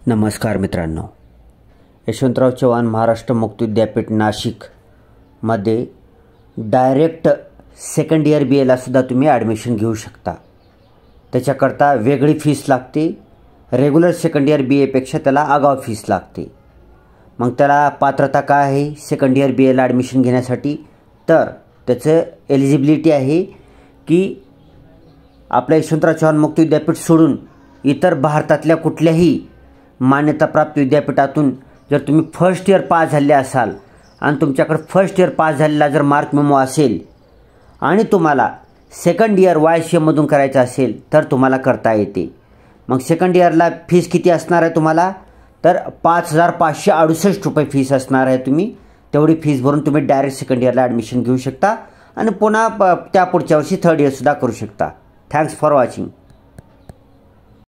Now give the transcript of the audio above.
नमस्कार मित्रांनो, यशवंतराव चव्हाण महाराष्ट्र मुक्त विद्यापीठ नाशिकमध्ये डायरेक्ट सेकंड इयर बी एला सुद्धा तुम्ही ॲडमिशन घेऊ शकता। त्याच्याकरता वेगळी फीस लागते, रेग्युलर सेकंड इयर बी एपेक्षा त्याला आगाऊ फीस लागते। मग त्याला पात्रता काय आहे सेकंड इयर बी एला ॲडमिशन घेण्यासाठी? तर त्याचं एलिजिबिलिटी आहे की आपल्या यशवंतराव चव्हाण मुक्त विद्यापीठ सोडून इतर भारतातल्या कुठल्याही मान्यताप्राप्त विद्यापीठातून जर तुम्ही फर्स्ट इयर पास झाले असाल आणि तुमच्याकडे फर्स्ट इयर पास झालेला जर मार्क मेमो असेल आणि तुम्हाला सेकंड इयर YCMमधून करायचं असेल तर तुम्हाला करता येते। मग सेकंड इयरला फीस किती असणार आहे तुम्हाला? तर 5568 रुपये फीस असणार आहे। तुम्ही तेवढी फीस भरून तुम्ही डायरेक्ट सेकंड इयरला ॲडमिशन घेऊ शकता आणि पुन्हा त्या पुढच्या वर्षी थर्ड इयर सुद्धा करू शकता। Thanks for watching.